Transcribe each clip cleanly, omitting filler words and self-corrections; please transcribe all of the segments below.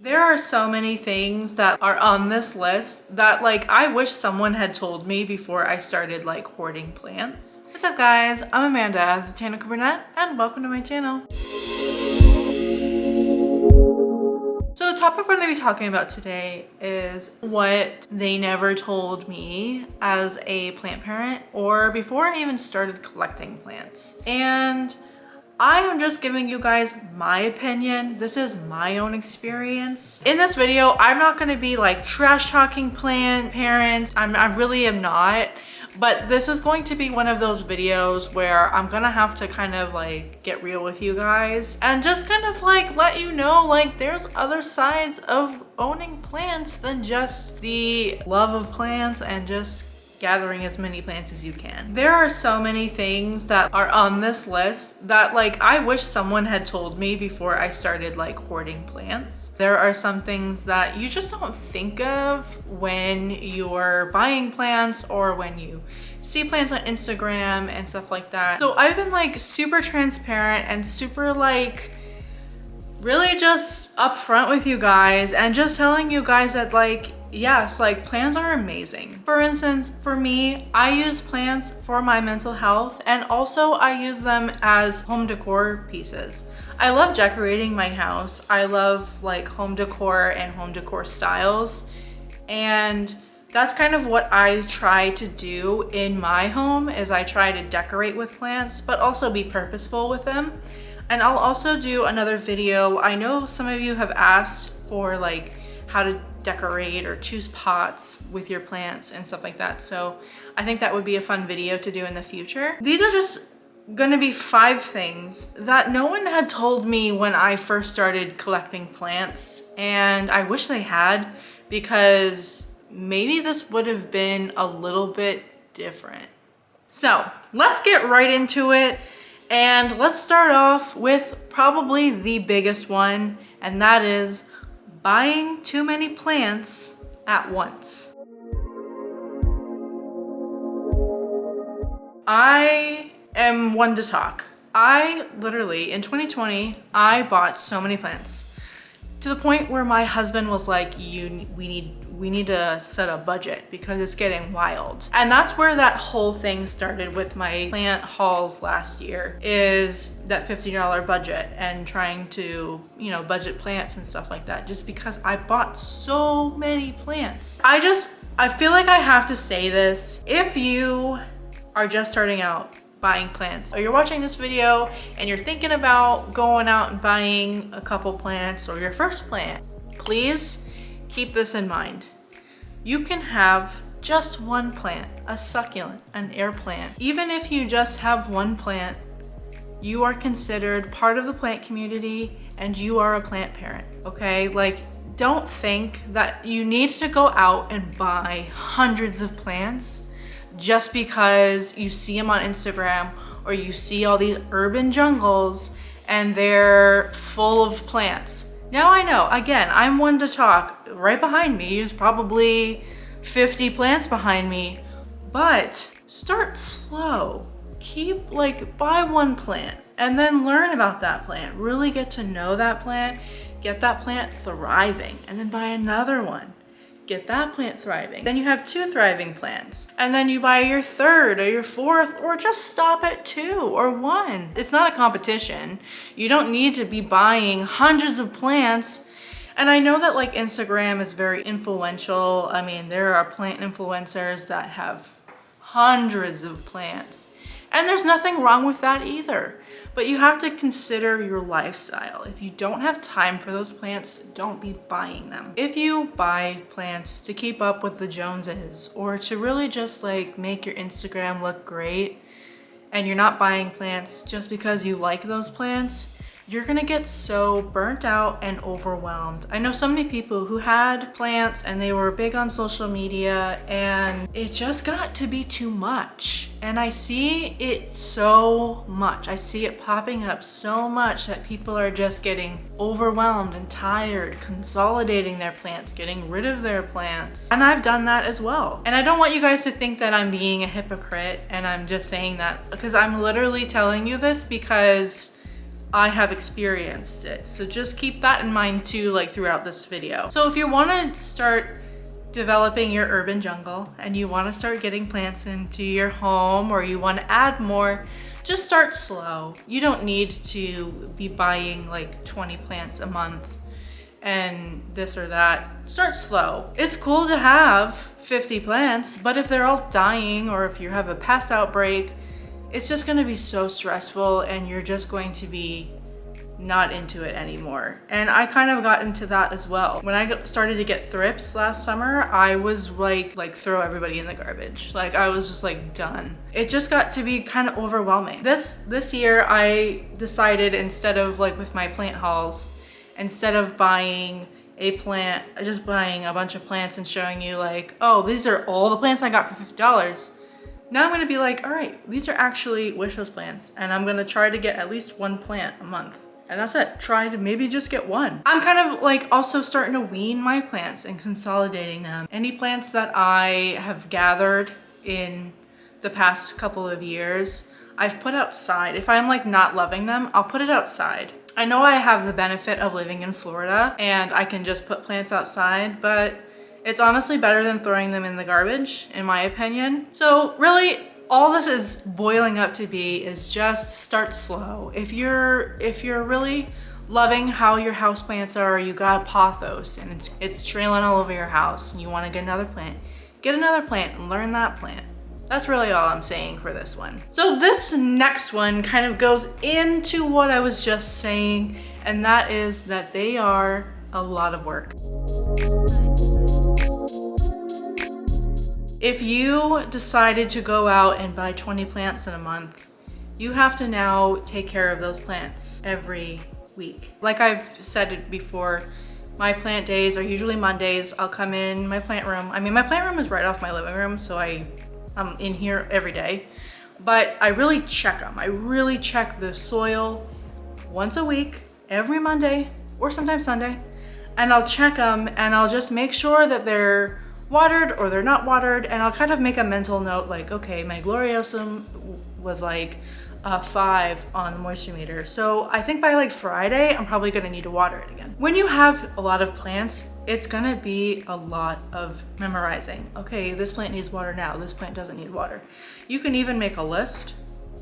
There are so many things that are on this list that like I wish someone had told me before I started like hoarding plants. What's up guys, I'm Amanda, the Botanical Brunette, and welcome to my channel. So the topic we're going to be talking about today is what they never told me as a plant parent or before I even started collecting plants. And I am just giving you guys my opinion. This is my own experience. In this video, I'm not gonna be like trash talking plant parents. I really am not. But this is going to be one of those videos where I'm gonna have to kind of like get real with you guys and just kind of like let you know like there's other sides of owning plants than just the love of plants and just gathering as many plants as you can. There are so many things that are on this list that like I wish someone had told me before I started like hoarding plants. There are some things that you just don't think of when you're buying plants or when you see plants on Instagram and stuff like that. So I've been like super transparent and super like really just upfront with you guys and just telling you guys that like yes, like plants are amazing. For instance, for me, I use plants for my mental health and also I use them as home decor pieces. I love decorating my house. I love like home decor and home decor styles. And that's kind of what I try to do in my home is I try to decorate with plants, but also be purposeful with them. And I'll also do another video. I know some of you have asked for like how to decorate or choose pots with your plants and stuff like that. So I think that would be a fun video to do in the future. These are just gonna be 5 things that no one had told me when I first started collecting plants. And I wish they had, because maybe this would have been a little bit different. So let's get right into it. And let's start off with probably the biggest one, and that is buying too many plants at once. I am one to talk. I literally, in 2020, I bought so many plants to the point where my husband was like, we need to set a budget because it's getting wild. And that's where that whole thing started with my plant hauls last year, is that $50 budget and trying to, you know, budget plants and stuff like that, just because I bought so many plants. I feel like I have to say this. If you are just starting out buying plants, or you're watching this video and you're thinking about going out and buying a couple plants or your first plant, please keep this in mind. You can have just one plant, a succulent, an air plant. Even if you just have one plant, you are considered part of the plant community and you are a plant parent, okay? Like, don't think that you need to go out and buy hundreds of plants just because you see them on Instagram or you see all these urban jungles and they're full of plants. Now I know, again, I'm one to talk. Right behind me is probably 50 plants behind me, but start slow. Keep like, buy one plant and then learn about that plant. Really get to know that plant, get that plant thriving, and then buy another one. Get that plant thriving. Then you have 2 thriving plants. And then you buy your 3rd or your 4th, or just stop at 2 or 1. It's not a competition. You don't need to be buying hundreds of plants. And I know that like Instagram is very influential. I mean, there are plant influencers that have hundreds of plants. And there's nothing wrong with that either. But you have to consider your lifestyle. If you don't have time for those plants, don't be buying them. If you buy plants to keep up with the Joneses or to really just like make your Instagram look great, and you're not buying plants just because you like those plants, you're gonna get so burnt out and overwhelmed. I know so many people who had plants and they were big on social media and it just got to be too much. And I see it so much. I see it popping up so much that people are just getting overwhelmed and tired, consolidating their plants, getting rid of their plants. And I've done that as well. And I don't want you guys to think that I'm being a hypocrite and I'm just saying that, because I'm literally telling you this because I have experienced it. So just keep that in mind too, like throughout this video. So if you want to start developing your urban jungle and you want to start getting plants into your home, or you want to add more, just start slow. You don't need to be buying like 20 plants a month and this or that. Start slow. It's cool to have 50 plants, but if they're all dying or if you have a pest outbreak, it's just going to be so stressful and you're just going to be not into it anymore. And I kind of got into that as well. When I started to get thrips last summer, I was like throw everybody in the garbage. Like I was just like done. It just got to be kind of overwhelming. This year I decided, instead of like with my plant hauls, instead of buying a plant, just buying a bunch of plants and showing you like, oh, these are all the plants I got for $50. Now I'm gonna be like, all right, these are actually wish list plants, and I'm gonna try to get at least one plant a month. And that's it. Try to maybe just get one. I'm kind of like also starting to wean my plants and consolidating them. Any plants that I have gathered in the past couple of years, I've put outside. If I'm like not loving them, I'll put it outside. I know I have the benefit of living in Florida and I can just put plants outside, but it's honestly better than throwing them in the garbage, in my opinion. So really, all this is boiling up to be is just start slow. If you're really loving how your houseplants are, you got pothos and it's trailing all over your house and you want to get another plant and learn that plant. That's really all I'm saying for this one. So this next one kind of goes into what I was just saying, and that is that they are a lot of work. If you decided to go out and buy 20 plants in a month, you have to now take care of those plants every week. Like I've said it before, my plant days are usually Mondays. I'll come in my plant room. I mean, my plant room is right off my living room, so I'm in here every day. But I really check them. I really check the soil once a week, every Monday, or sometimes Sunday. And I'll check them and I'll just make sure that they're watered or they're not watered, and I'll kind of make a mental note like, okay, my gloriosum was like a 5 on the moisture meter, so I think by like Friday I'm probably gonna need to water it again. When you have a lot of plants, it's gonna be a lot of memorizing. Okay, this plant needs water now, this plant doesn't need water. You can even make a list.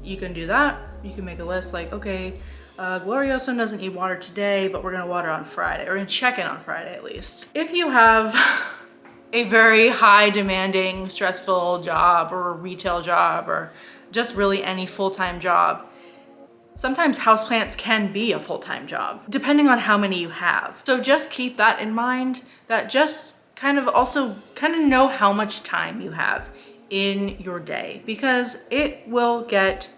You can do that. You can make a list like, okay, gloriosum doesn't need water today, but we're gonna water on Friday. We're gonna check in on Friday at least. If you have a very high demanding, stressful job or a retail job or just really any full-time job, sometimes houseplants can be a full-time job, depending on how many you have. So just keep that in mind, that just kind of know how much time you have in your day, because it will get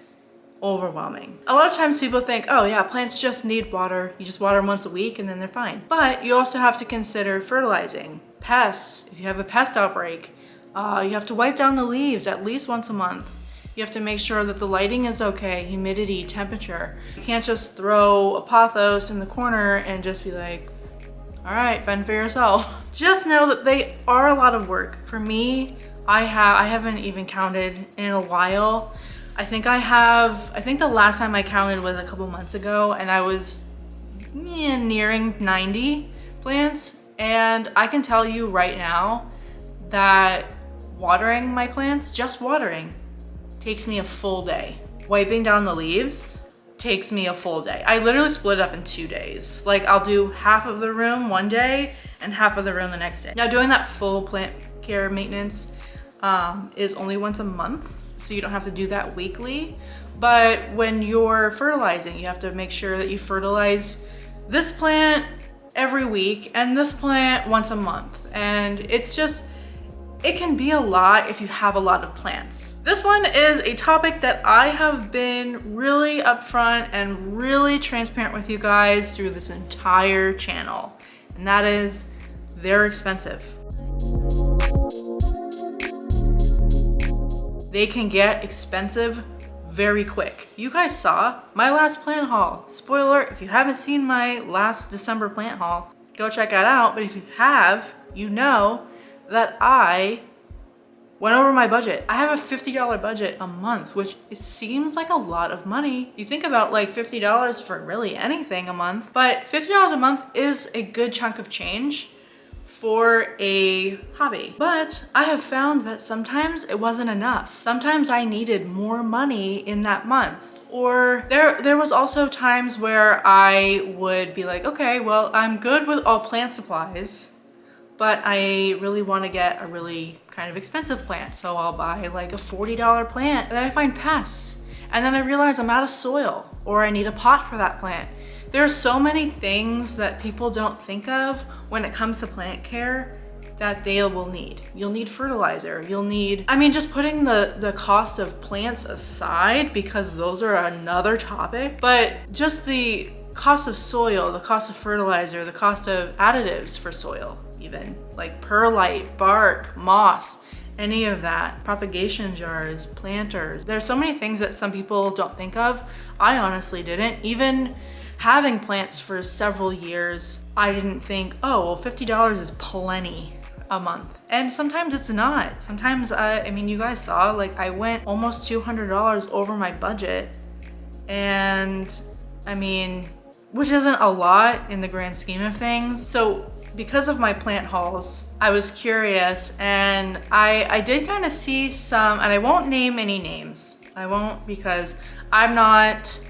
overwhelming. A lot of times people think, oh yeah, plants just need water. You just water them once a week and then they're fine. But you also have to consider fertilizing, pests. If you have a pest outbreak, you have to wipe down the leaves at least once a month. You have to make sure that the lighting is okay, humidity, temperature. You can't just throw a pothos in the corner and just be like, all right, fend for yourself. Just know that they are a lot of work. For me, I haven't even counted in a while. I think the last time I counted was a couple months ago, and I was nearing 90 plants. And I can tell you right now that watering my plants, just watering, takes me a full day. Wiping down the leaves takes me a full day. I literally split it up in 2 days. Like I'll do half of the room one day and half of the room the next day. Now doing that full plant care maintenance is only once a month, so you don't have to do that weekly. But when you're fertilizing, you have to make sure that you fertilize this plant every week and this plant once a month. And it can be a lot if you have a lot of plants. This one is a topic that I have been really upfront and really transparent with you guys through this entire channel, and that is they're expensive. They can get expensive very quick. You guys saw my last plant haul. Spoiler, if you haven't seen my last December plant haul, go check that out. But if you have, you know that I went over my budget. I have a $50 budget a month, which it seems like a lot of money. You think about like $50 for really anything a month, but $50 a month is a good chunk of change for a hobby. But I have found that sometimes it wasn't enough. Sometimes I needed more money in that month. Or there was also times where I would be like, okay, well, I'm good with all plant supplies, but I really want to get a really kind of expensive plant. So I'll buy like a $40 plant, and then I find pests. And then I realize I'm out of soil, or I need a pot for that plant. There's so many things that people don't think of when it comes to plant care that they will need. You'll need fertilizer, you'll need, I mean, just putting the cost of plants aside, because those are another topic, but just the cost of soil, the cost of fertilizer, the cost of additives for soil, even like perlite, bark, moss, any of that, propagation jars, planters. There's so many things that some people don't think of. I honestly didn't. Even having plants for several years, I didn't think, oh, well, $50 is plenty a month. And sometimes it's not. Sometimes, I mean, you guys saw, like I went almost $200 over my budget. And I mean, which isn't a lot in the grand scheme of things. So because of my plant hauls, I was curious, and I did kind of see some, and I won't name any names. I won't, because I'm not,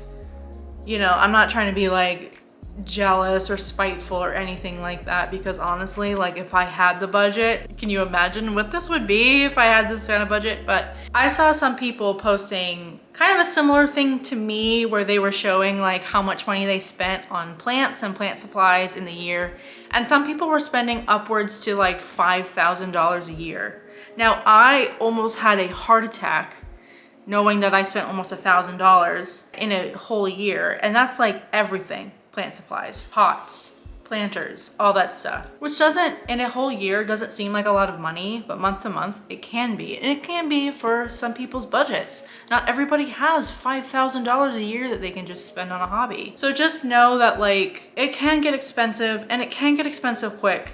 you know, I'm not trying to be like jealous or spiteful or anything like that, because honestly, like if I had the budget, can you imagine what this would be if I had this kind of budget? But I saw some people posting kind of a similar thing to me, where they were showing like how much money they spent on plants and plant supplies in the year. And some people were spending upwards to like $5,000 a year. Now I almost had a heart attack knowing that I spent almost $1,000 in a whole year. And that's like everything. Plant supplies, pots, planters, all that stuff, which doesn't, in a whole year, doesn't seem like a lot of money, but month to month, it can be. And it can be for some people's budgets. Not everybody has $5,000 a year that they can just spend on a hobby. So just know that like, it can get expensive, and it can get expensive quick.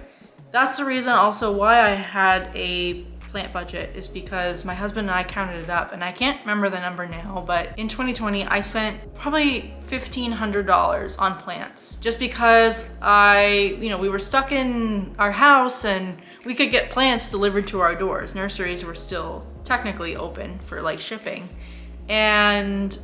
That's the reason also why I had a plant budget, is because my husband and I counted it up, and I can't remember the number now, but in 2020 I spent probably $1,500 on plants, just because we were stuck in our house and we could get plants delivered to our doors. Nurseries were still technically open for like shipping, and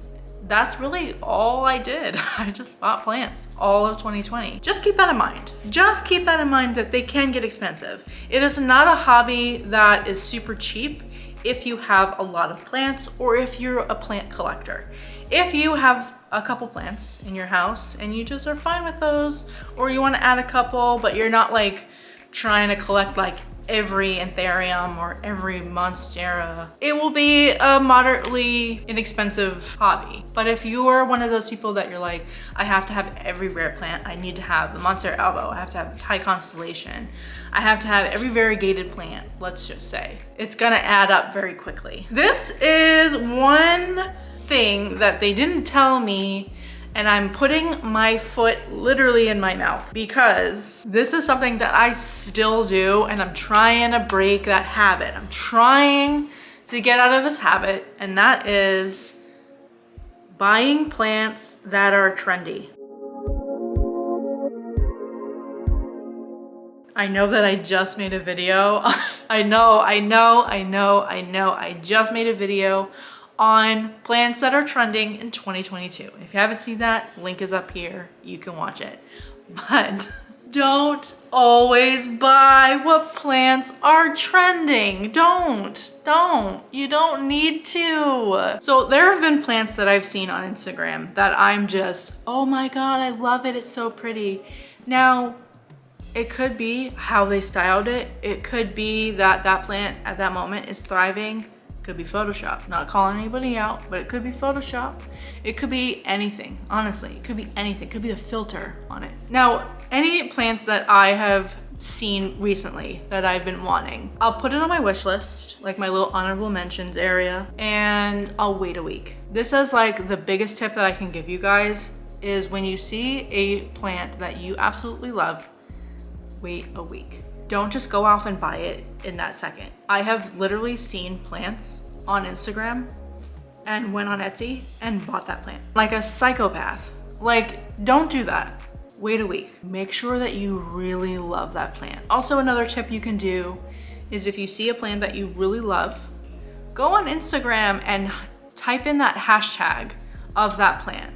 that's really all I did. I just bought plants all of 2020. Just keep that in mind. Just keep that in mind, that they can get expensive. It is not a hobby that is super cheap if you have a lot of plants, or if you're a plant collector. If you have a couple plants in your house and you just are fine with those, or you want to add a couple, but you're not like trying to collect like every anthurium or every monstera, it will be a moderately inexpensive hobby. But if you are one of those people that you're like, I have to have every rare plant, I need to have the monstera albo, I have to have high constellation, I have to have every variegated plant, let's just say, it's gonna add up very quickly. This is one thing that they didn't tell me, and I'm putting my foot literally in my mouth, because this is something that I still do, and I'm trying to break that habit. I'm trying to get out of this habit, and that is buying plants that are trendy. I know that I just made a video. I just made a video on plants that are trending in 2022. If you haven't seen that, link is up here. You can watch it. But don't always buy what plants are trending. Don't. You don't need to. So there have been plants that I've seen on Instagram that I'm just, oh my God, I love it. It's so pretty. Now, it could be how they styled it. It could be that that plant at that moment is thriving. Could be Photoshop. Not calling anybody out, but it could be Photoshop. It could be anything, honestly. It could be anything. It could be the filter on it. Now, any plants that I have seen recently that I've been wanting, I'll put it on my wish list, like my little honorable mentions area, and I'll wait a week. This is like the biggest tip that I can give you guys, is when you see a plant that you absolutely love, wait a week. Don't just go off and buy it in that second. I have literally seen plants on Instagram and went on Etsy and bought that plant. Like a psychopath. Like, don't do that. Wait a week. Make sure that you really love that plant. Also, another tip you can do is if you see a plant that you really love, go on Instagram and type in that hashtag of that plant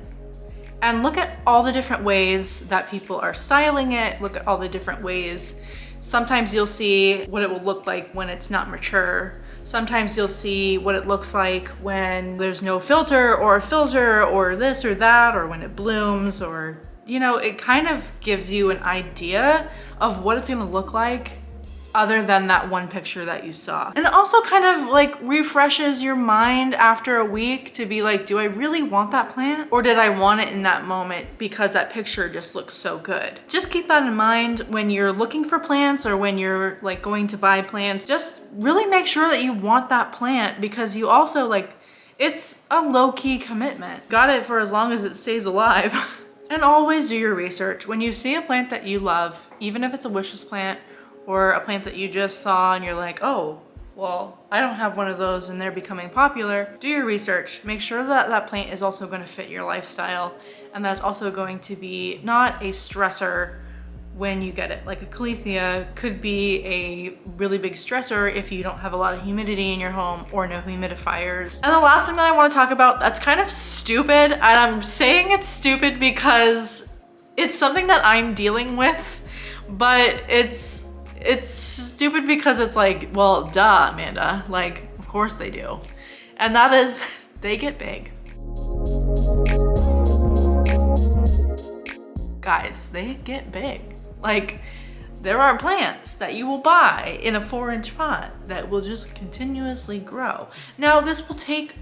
and look at all the different ways that people are styling it. Look at all the different ways. Sometimes you'll see what it will look like when it's not mature. Sometimes you'll see what it looks like when there's no filter or a filter or this or that, or when it blooms, or, you know, it kind of gives you an idea of what it's gonna look like other than that one picture that you saw. And it also kind of like refreshes your mind after a week to be like, do I really want that plant? Or did I want it in that moment because that picture just looks so good? Just keep that in mind when you're looking for plants or when you're like going to buy plants. Just really make sure that you want that plant, because you also like, it's a low-key commitment. Got it for as long as it stays alive. And always do your research. When you see a plant that you love, even if it's a wishes plant, or a plant that you just saw and you're like, oh, well, I don't have one of those and they're becoming popular, do your research. Make sure that that plant is also going to fit your lifestyle, and that's also going to be not a stressor when you get it. Like a caletheia could be a really big stressor if you don't have a lot of humidity in your home or no humidifiers. And the last thing that I want to talk about that's kind of stupid, and I'm saying it's stupid because it's something that I'm dealing with, but it's stupid because it's like, well, duh, Amanda, like, of course they do. And that is, they get big. Guys, they get big. Like, there are plants that you will buy in a 4-inch pot that will just continuously grow. Now, this will take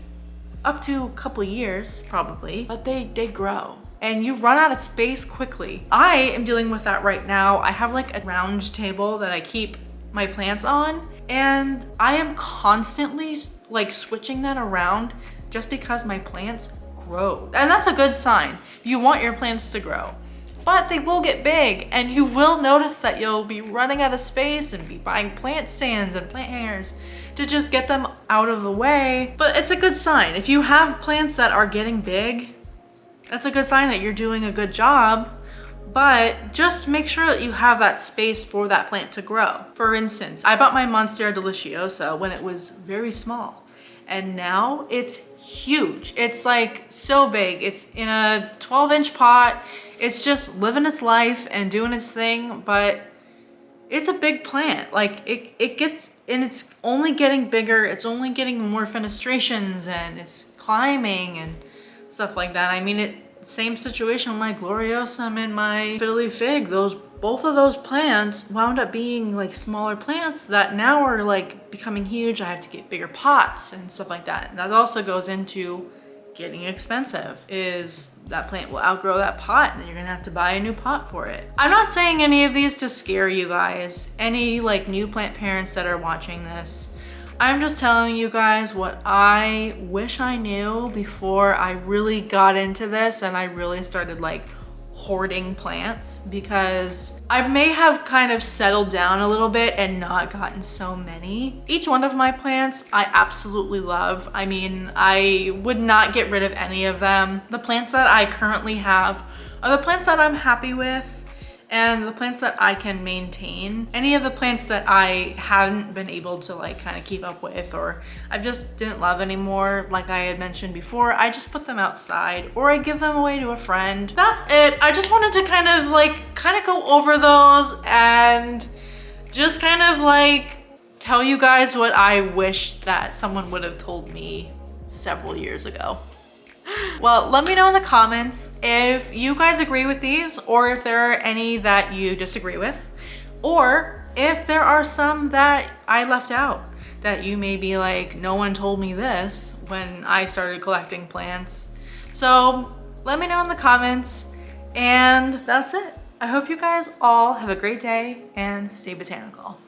up to a couple years, probably, but they grow. And you run out of space quickly. I am dealing with that right now. I have like a round table that I keep my plants on, and I am constantly like switching that around just because my plants grow. And that's a good sign. You want your plants to grow, but they will get big, and you will notice that you'll be running out of space and be buying plant stands and plant hangers to just get them out of the way. But it's a good sign. If you have plants that are getting big, that's a good sign that you're doing a good job, but just make sure that you have that space for that plant to grow. For instance, I bought my Monstera deliciosa when it was very small, and now it's huge. It's like so big. It's in a 12-inch pot. It's just living its life and doing its thing, but it's a big plant. Like it gets, and it's only getting bigger. It's only getting more fenestrations, and it's climbing and stuff like that. I mean, same situation with my gloriosum and my fiddly fig. Both of those plants wound up being like smaller plants that now are like becoming huge. I have to get bigger pots and stuff like that. And that also goes into getting expensive, is that plant will outgrow that pot and you're gonna have to buy a new pot for it. I'm not saying any of these to scare you guys, any like new plant parents that are watching this. I'm just telling you guys what I wish I knew before I really got into this and I really started like hoarding plants, because I may have kind of settled down a little bit and not gotten so many. Each one of my plants I absolutely love. I mean, I would not get rid of any of them. The plants that I currently have are the plants that I'm happy with and the plants that I can maintain. Any of the plants that I haven't been able to like kind of keep up with, or I just didn't love anymore, like I had mentioned before, I just put them outside or I give them away to a friend. That's it. I just wanted to kind of go over those and just kind of like tell you guys what I wish that someone would have told me several years ago. Well, let me know in the comments if you guys agree with these, or if there are any that you disagree with, or if there are some that I left out that you may be like, no one told me this when I started collecting plants. So let me know in the comments, and that's it. I hope you guys all have a great day and stay botanical.